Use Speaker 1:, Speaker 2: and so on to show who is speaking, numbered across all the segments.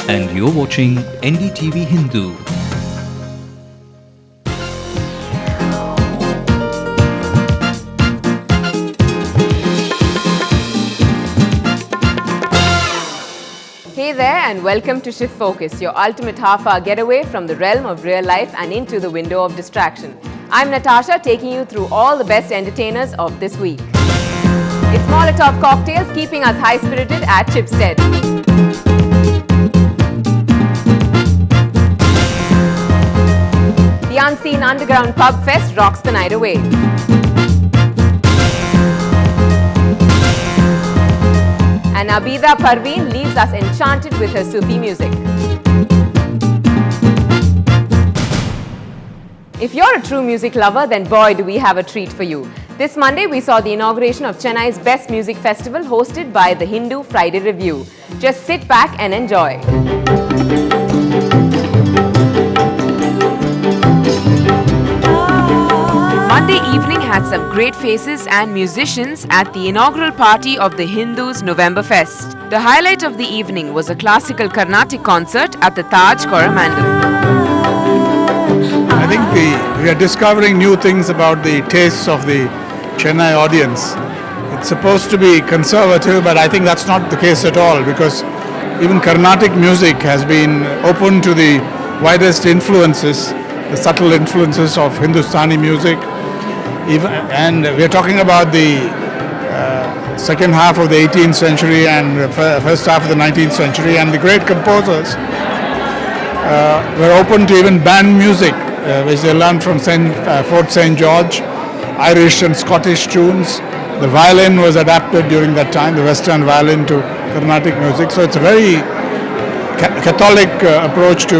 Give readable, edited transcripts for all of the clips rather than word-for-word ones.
Speaker 1: and you're watching Ndtv Hindu.
Speaker 2: Hey there and welcome to Shift Focus, your ultimate half-hour getaway from the realm of real life and into the window of distraction. I'm Natasha, taking you through all the best entertainers of this week. It's Molotov cocktails keeping us high-spirited at Chipstead. The Unseen Underground Pub Fest rocks the night away. And Abida Parveen leaves us enchanted with her Sufi music. If you're a true music lover, then boy do we have a treat for you. This Monday we saw the inauguration of Chennai's best music festival hosted by the Hindu Friday Review. Just sit back and enjoy. Monday evening had some great faces and musicians at the inaugural party of the Hindus November Fest. The highlight of the evening was a classical Carnatic concert at the Taj Coromandel.
Speaker 3: I think we are discovering new things about the tastes of the Chennai audience. It's supposed to be conservative, but I think that's not the case at all, because even Carnatic music has been open to the widest influences, the subtle influences of Hindustani music. And we're talking about the second half of the 18th century and the first half of the 19th century, and the great composers were open to even band music, which they learned from Fort St. George, Irish and Scottish tunes. The violin was adapted during that time, the Western violin, to Carnatic music. So it's a very Catholic approach to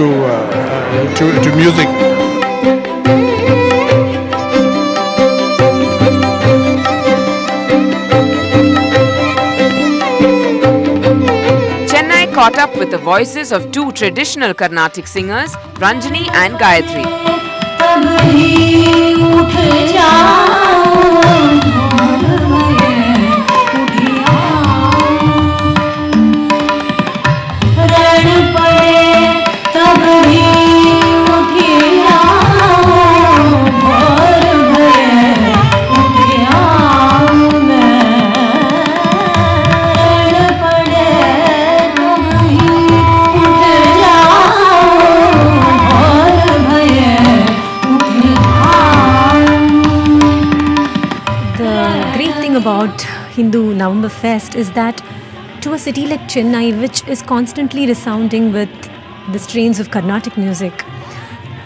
Speaker 3: music.
Speaker 2: Chennai caught up with the voices of two traditional Carnatic singers, Ranjani and Gayatri.
Speaker 4: About Hindu November Fest is that to a city like Chennai, which is constantly resounding with the strains of Carnatic music,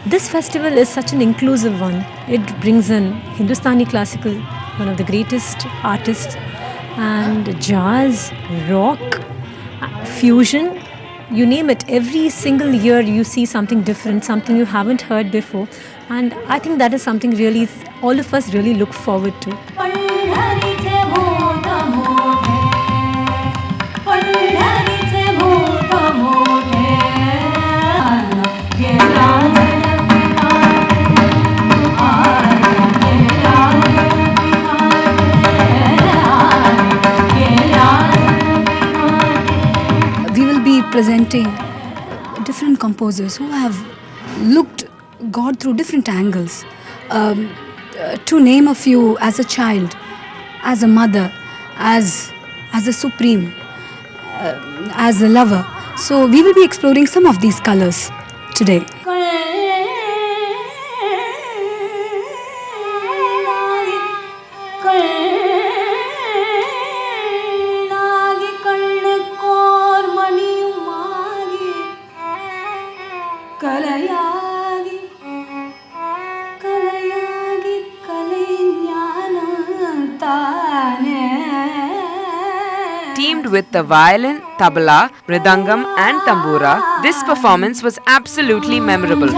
Speaker 4: this festival is such an inclusive one. It brings in Hindustani classical, one of the greatest artists, and jazz, rock, fusion, you name it. Every single year you see something different, something you haven't heard before, and I think that is something really all of us really look forward to.
Speaker 5: We will be presenting different composers who have looked God through different angles. To name a few, as a child, as a mother, as a supreme, as a lover. So we will be exploring some of these colors today.
Speaker 2: Teamed with the violin, tabla, mridangam and tambura, this performance was absolutely memorable.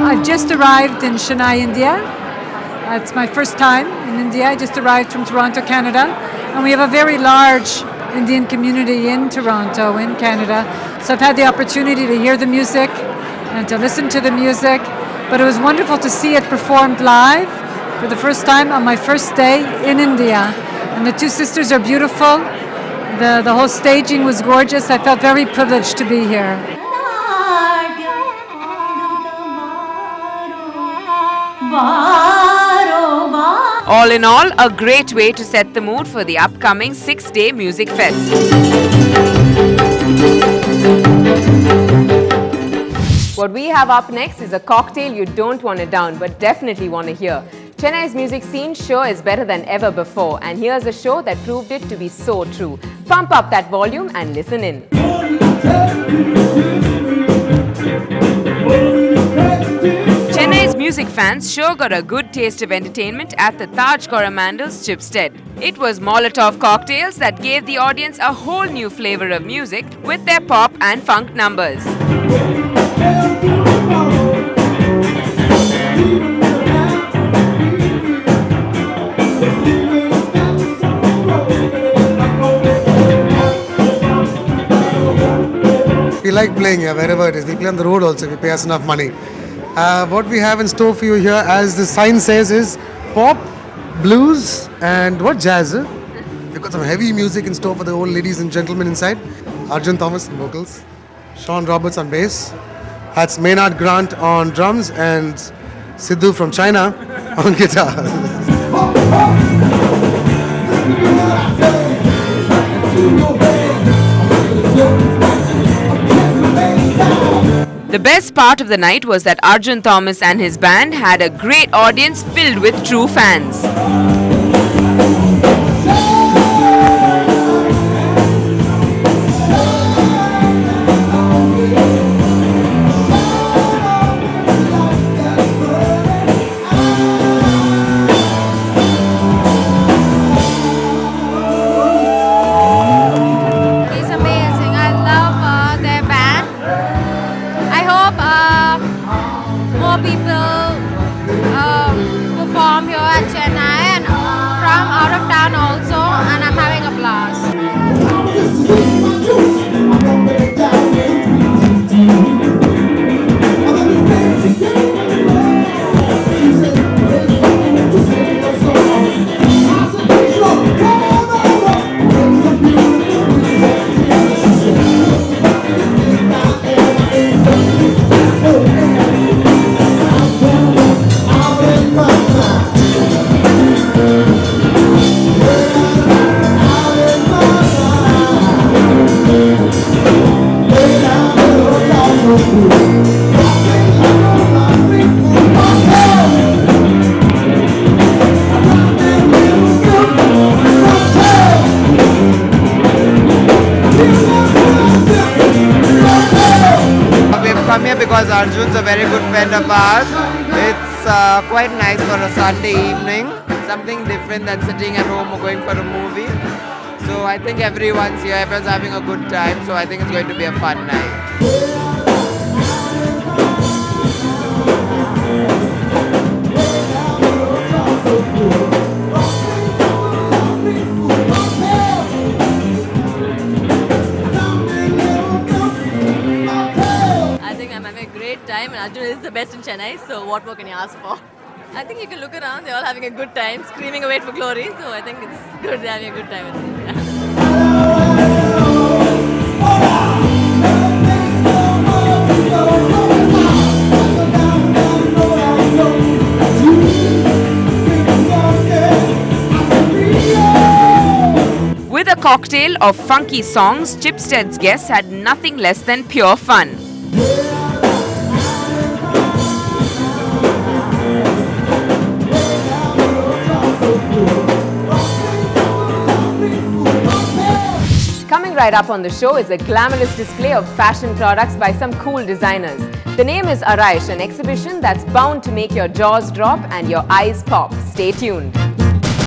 Speaker 6: I've just arrived in Chennai, India. It's my first time in India. I just arrived from Toronto, Canada. And we have a very large Indian community in Toronto, in Canada. So I've had the opportunity to hear the music and to listen to the music. But it was wonderful to see it performed live for the first time on my first day in India. And the two sisters are beautiful. The whole staging was gorgeous. I felt very privileged to be here.
Speaker 2: All in all, a great way to set the mood for the upcoming 6-day music fest. What we have up next is a cocktail you don't want to down but definitely want to hear. Chennai's music scene sure is better than ever before, and here's a show that proved it to be so true. Pump up that volume and listen in. Chennai's music fans sure got a good taste of entertainment at the Taj Coromandel's Chipstead. It was Molotov cocktails that gave the audience a whole new flavor of music with their pop and funk numbers.
Speaker 7: We like playing here wherever it is. We play on the road also if you pay us enough money. What we have in store for you here, as the sign says, is pop, blues and what, jazz? We've got some heavy music in store for the old ladies and gentlemen inside. Arjun Thomas on vocals, Sean Roberts on bass, that's Maynard Grant on drums, and Sidhu from China on guitar.
Speaker 2: The best part of the night was that Arjun Thomas and his band had a great audience filled with true fans.
Speaker 8: It's amazing. I love their band. I hope more people perform here at Chennai and from out of town also, and I'm having a blast.
Speaker 9: We've come here because Arjun's a very good friend of ours. It's quite nice for a Sunday evening, something different than sitting at home or going for a movie. So I think everyone's here, everyone's having a good time, so I think it's going to be a fun night.
Speaker 10: I'm having a great time, and Arjun is the best in Chennai, so what more can you ask for? I think you can look around, they're all having a good time, screaming away for glory, so I think it's good they're having a good time with
Speaker 2: it. With a cocktail of funky songs, Chipstead's guests had nothing less than pure fun. Coming right up on the show is a glamorous display of fashion products by some cool designers. The name is Araish, an exhibition that's bound to make your jaws drop and your eyes pop. Stay tuned.